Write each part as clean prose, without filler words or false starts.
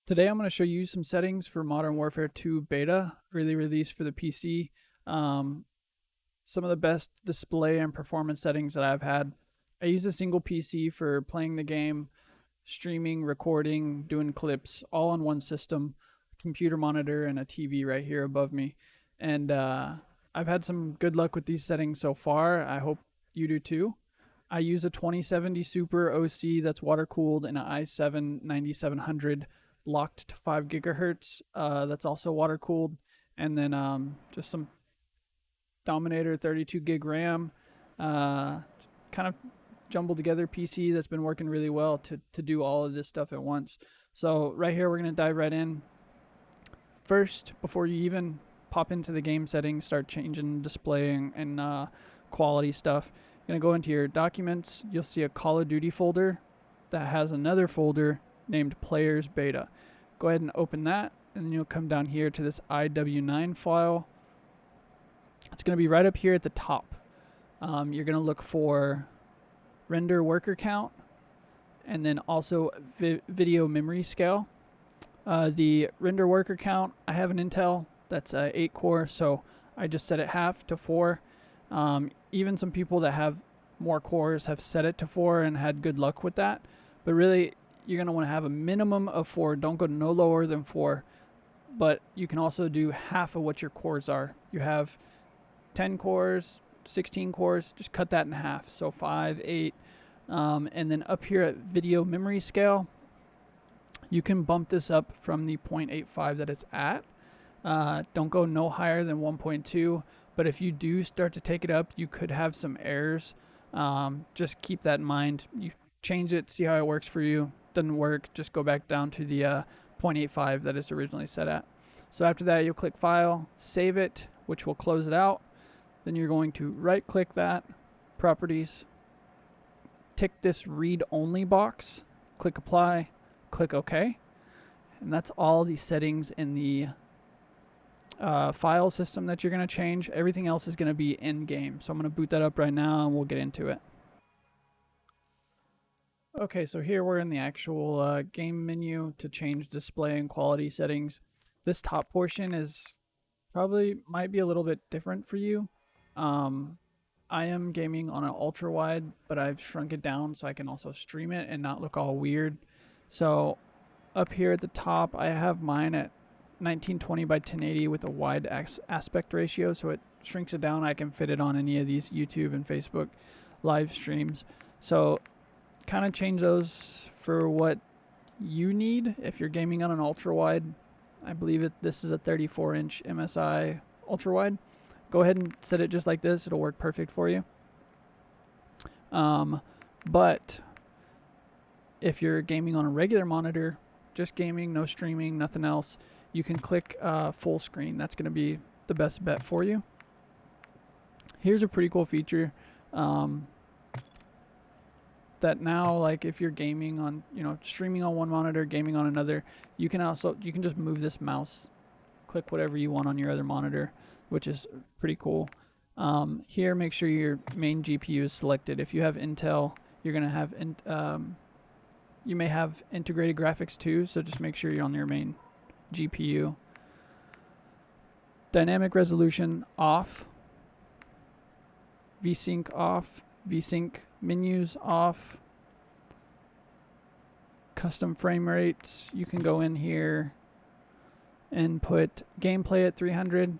Today I'm going to show you some settings for Modern Warfare 2 beta, early release for the PC. Some of the best display and performance settings that I've had. I use a single PC for playing the game, streaming, recording, doing clips, all on one system, computer monitor and a TV right here above me. And I've had some good luck with these settings so far. I hope you do too. I use a 2070 Super OC that's water cooled and an i7 9700 locked to 5 gigahertz. That's also water cooled, and then just some Dominator 32 gig RAM. Kind of jumbled together PC that's been working really well to do all of this stuff at once. So right here we're gonna dive right in. First, before you even pop into the game settings, start changing display and quality stuff. You're gonna go into your documents. You'll see a Call of Duty folder that has another folder named Players Beta. Go ahead and open that, and then you'll come down here to this IW9 file. It's going to be right up here at the top. You're going to look for render worker count, and then also video memory scale. The render worker count, I have an Intel that's 8 core, so I just set it half to 4. Even some people that have more cores have set it to 4 and had good luck with that, but really you're going to want to have a minimum of 4. Don't go no lower than 4, but you can also do half of what your cores are. You have 10 cores, 16 cores, just cut that in half. So 5, 8, and then up here at video memory scale, you can bump this up from the 0.85 that it's at. Don't go no higher than 1.2, but if you do start to take it up, you could have some errors. Just keep that in mind. You change it, see how it works for you. Doesn't work, just go back down to the 0.85 that it's originally set at. So after that, you'll click File, save it, which will close it out. Then you're going to right click that, Properties, tick this Read Only box, click Apply, click OK. And that's all the settings in the file system that you're going to change. Everything else is going to be in game. So I'm going to boot that up right now and we'll get into it. Okay, so here we're in the actual game menu to change display and quality settings. This top portion is might be a little bit different for you. I am gaming on an ultrawide, but I've shrunk it down so I can also stream it and not look all weird. So up here at the top, I have mine at 1920 by 1080 with a wide aspect ratio, so it shrinks it down. I can fit it on any of these YouTube and Facebook live streams. So kind of change those for what you need. If you're gaming on an ultra wide, I believe this is a 34-inch MSI ultrawide. Go ahead and set it just like this. It'll work perfect for you. But if you're gaming on a regular monitor, just gaming, no streaming, nothing else, you can click full screen. That's going to be the best bet for you. Here's a pretty cool feature. That now, like if you're gaming on, streaming on one monitor, gaming on another, you can just move this mouse, click whatever you want on your other monitor, which is pretty cool. Here, make sure your main GPU is selected. If you have Intel, you're gonna have you may have integrated graphics too, so just make sure you're on your main GPU. Dynamic resolution off, VSync off, VSync menus off, custom frame rates. You can go in here and put gameplay at 300,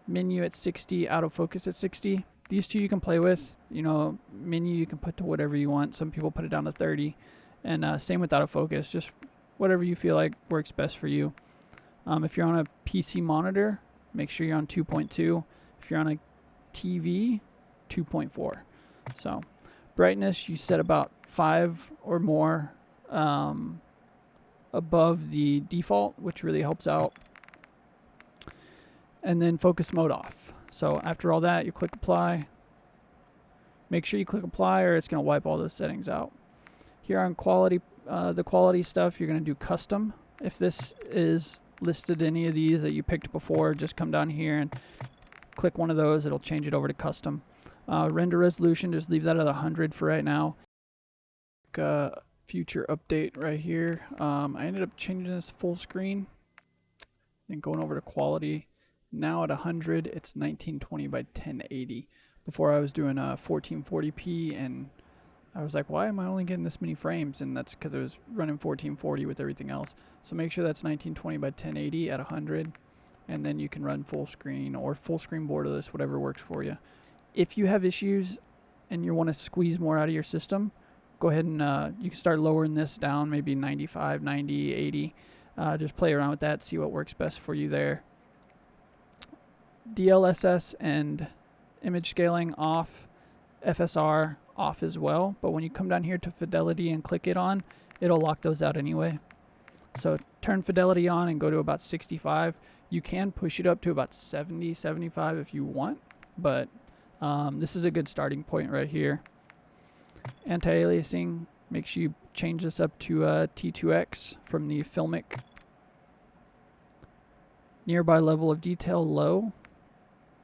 menu at 60, autofocus at 60. These two you can play with. Menu you can put to whatever you want. Some people put it down to 30, and same with autofocus. Just whatever you feel like works best for you. If you're on a PC monitor, make sure you're on 2.2. If you're on a TV, 2.4. So brightness you set about 5 or more above the default, which really helps out. And then focus mode off. So after all that, you click apply. Make sure you click apply or it's going to wipe all those settings out. Here on quality, the quality stuff, you're going to do custom. If this is listed any of these that you picked before, just come down here and click one of those. It'll change it over to custom. Render resolution, just leave that at 100 for right now. future update right here. I ended up changing this full screen and going over to quality. Now at 100, it's 1920 by 1080. Before I was doing 1440p, and I was like, why am I only getting this many frames? And that's because I was running 1440 with everything else. So make sure that's 1920 by 1080 at 100, and then you can run full screen or full screen borderless, whatever works for you. If you have issues and you want to squeeze more out of your system, go ahead and you can start lowering this down, maybe 95, 90, 80. Just play around with that, see what works best for you there. DLSS and image scaling off, FSR off as well, but when you come down here to fidelity and click it on, it'll lock those out anyway. So turn fidelity on and go to about 65. You can push it up to about 70, 75 if you want, but this is a good starting point right here. Anti-aliasing, make sure you change this up to T2X from the Filmic. Nearby level of detail low.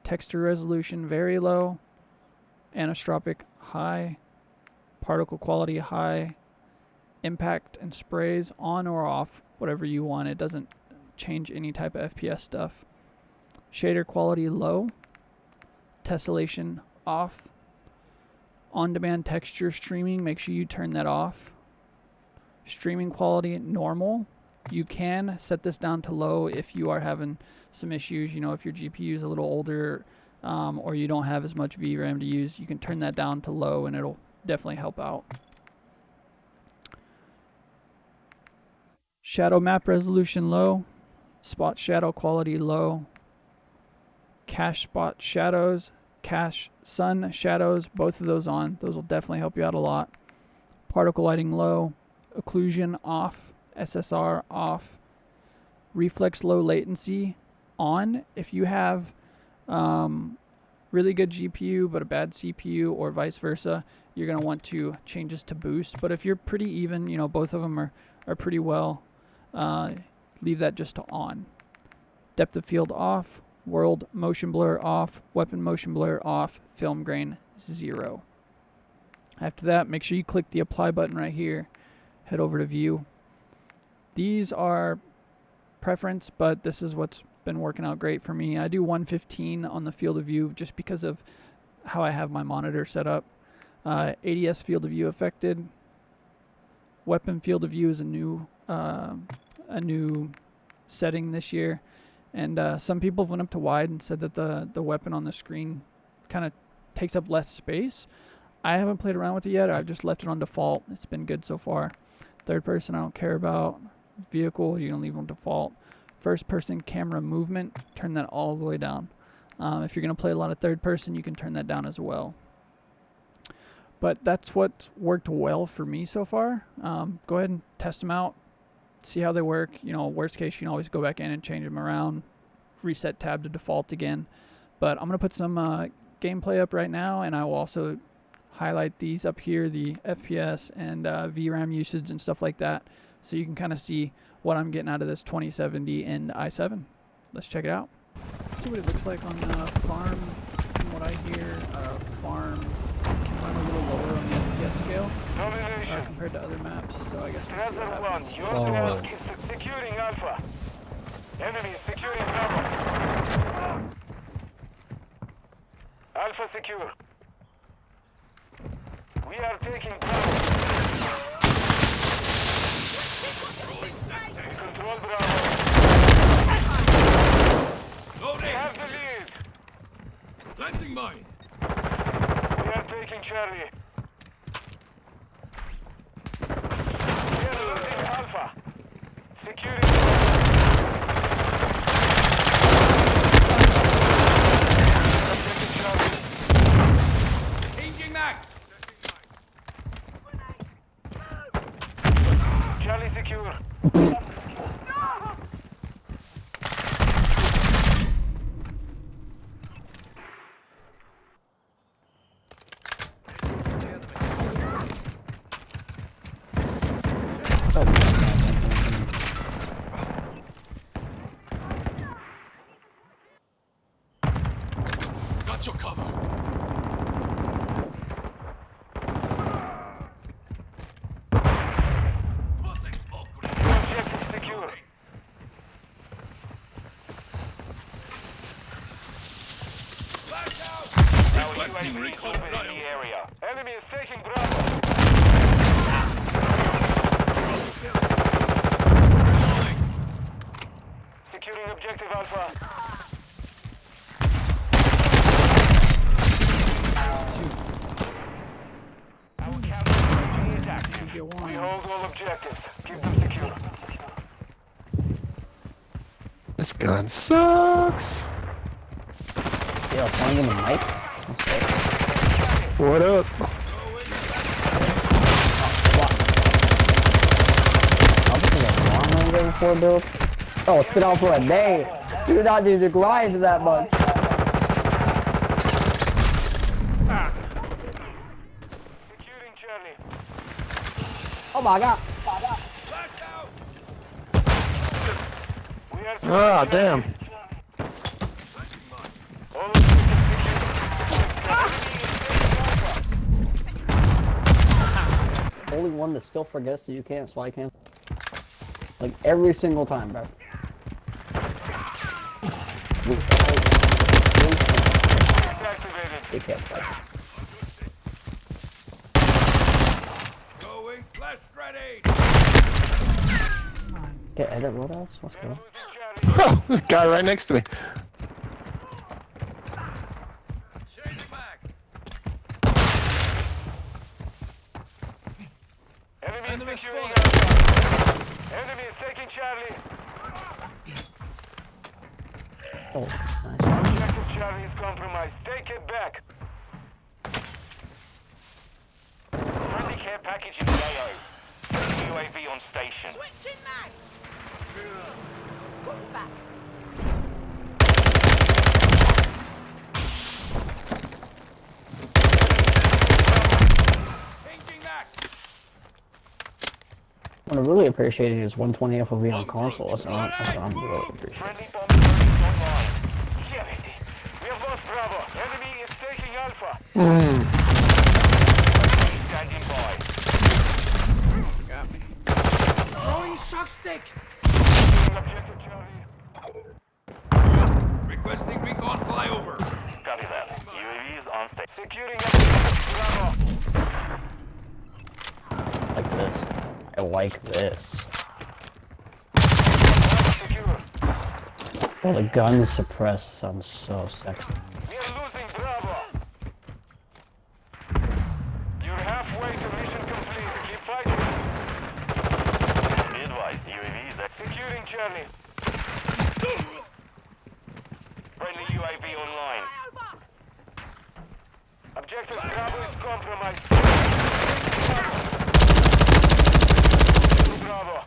Texture resolution very low. Anisotropic high. Particle quality high. Impact and sprays on or off, whatever you want. It doesn't change any type of FPS stuff. Shader quality low. Tessellation off. On-demand texture streaming, make sure you turn that off. Streaming quality normal. You can set this down to low if you are having some issues. You know, if your GPU is a little older or you don't have as much VRAM to use, you can turn that down to low and it'll definitely help out. Shadow map resolution low. Spot shadow quality low. Cache spot shadows. Cache sun shadows, both of those on. Those will definitely help you out a lot. Particle lighting low. Occlusion off. SSR off. Reflex low latency on. If you have really good GPU but a bad CPU or vice versa, you're going to want to change this to boost. But if you're pretty even, you know, both of them are pretty well, leave that just to on. Depth of field off. World motion blur off. Weapon motion blur off. Film grain 0. After that, make sure you click the apply button right here. Head over to view. These are preference, but this is what's been working out great for me. I do 115 on the field of view just because of how I have my monitor set up. ADS field of view affected. Weapon field of view is a new setting this year. And some people went up to wide and said that the weapon on the screen kind of takes up less space. I haven't played around with it yet. I've just left it on default. It's been good so far. Third person I don't care about. Vehicle, you can leave on default. First person camera movement, turn that all the way down. If you're going to play a lot of third person, you can turn that down as well. But that's what worked well for me so far. Go ahead and test them out. See how they work. You know, worst case, you can always go back in and change them around, reset tab to default again. But I'm going to put some gameplay up right now, and I will also highlight these up here, the FPS and VRAM usage and stuff like that, so you can kind of see what I'm getting out of this 2070 and i7. Let's check it out. See what it looks like on farm. From what I hear, farm can run a little lower on the FPS scale compared to other maps, so I guess we'll see what happens. Your squad is securing Alpha. Enemy securing Bravo. Alpha secure. We are taking Bravo. We control Bravo. We have the lead. Planting mine. We are taking Charlie. We are losing Alpha. Securing Changing mag. Charlie secure. Got your cover. Requesting UAV recon moving in the flyover. area. Enemy is taking Bravo. Reloading. Securing objective Alpha. Our counter is active. Get one. We hold all objectives. Keep them secure. This gun sucks. Yeah, playing in the mic. What up? I'll just get a long range before build. Oh, it's been out for a day. Do not need to grind that much. Securing Charlie. Oh my god. Flash out. We are Ah, damn. all objectives secure. Only one that still forgets that you can't slide cam. Like every single time, bro. Activated. They can't slide. Going flash grenade. Get edit loadouts? What's going on? Losing Charlie. Oh, this guy right next to me. Changing back. Enemy Enemy is securing spotted. Alpha. Enemy is taking Charlie. Oh, nice. Objective Charlie is compromised. Take it back. Friendly care package in the AO. UAV on station. Switching mags! Go back. Changing back. What I really appreciate is 120 FOV on console. That's what I'm really appreciating. Friendly bomb is online. Damn it. We have lost Bravo. Enemy is taking Alpha. Standing by. Got me. Throwing shock stick! Objective Charlie. Requesting recon flyover. Copy that. UAV is on station. Securing objective Bravo. Like this. I like this. Secure. Oh, the gun suppressed sounds so sexy. We are losing Bravo. You're halfway to mission complete. Keep fighting. Be advised, UAV is securing Charlie. Friendly UAV online. Objective Bravo is compromised. Bravo.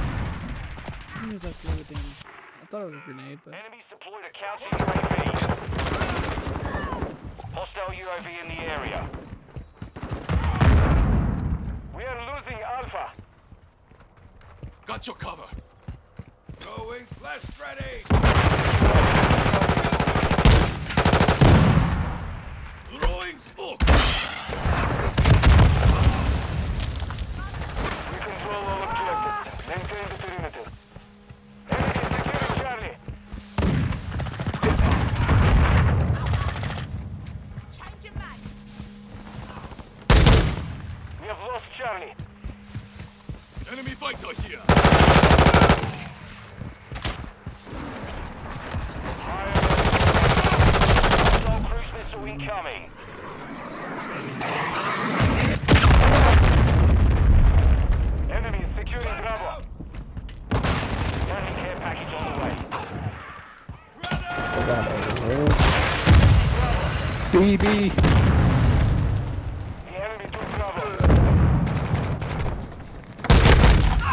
What is that fluid damage? I thought it was a grenade, but Enemies deployed a counter UAV. Hostile UAV in the area. We are losing Alpha. Got your cover. Going flash grenade. Throwing smoke. We control all objectives. Maintain the perimeter. Enemy securing Charlie. Changing mag! We have lost Charlie. Enemy fighter here. Hostile cruise missile incoming. Enemy is securing Bravo. Friendly care package on the way. BB. The enemy took Bravo.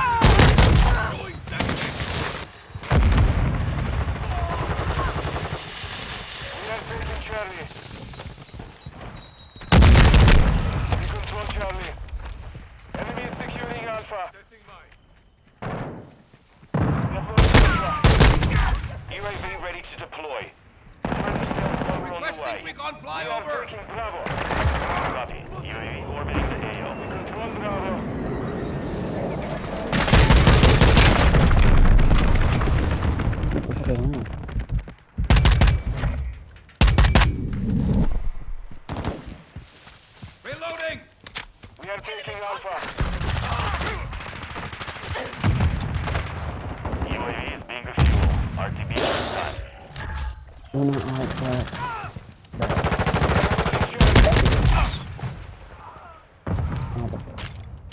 Throwing second. We are taking Charlie. We control Charlie. Enemy is securing Alpha. Setting mine. We have lost Alpha. UAV ready to deploy. Friendly stealth bomber on the way. Requesting recon We are flyover. taking Bravo. Copy. UAV orbiting the AO. We control Bravo. We're not like that.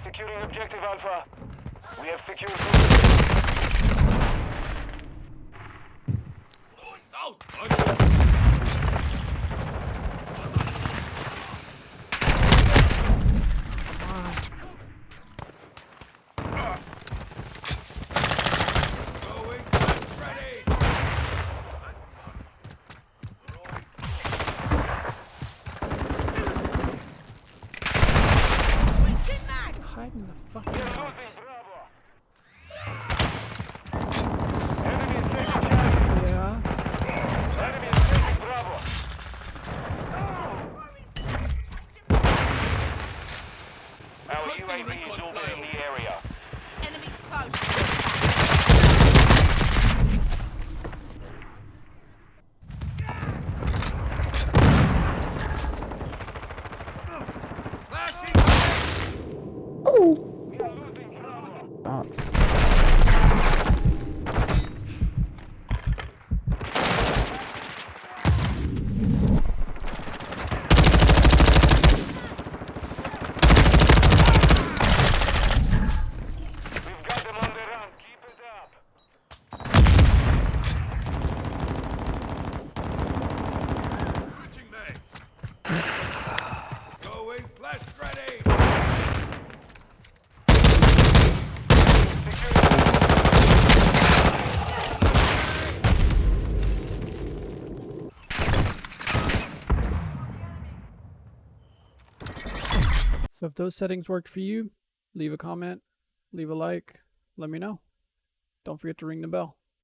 Securing objective Alpha. We have secured. Out! Going flash ready! Switching mags. Hide in the fucking Losing house. Bravo. Enemy is taking Charlie. Yeah. Enemy is taking Bravo. Our UAV is orbiting the area. Enemies close. Flashing! We are losing Bravo. We've got them on the run. Keep it up. Switching mags! Going flash ready! So if those settings worked for you, leave a comment, leave a like, let me know. Don't forget to ring the bell.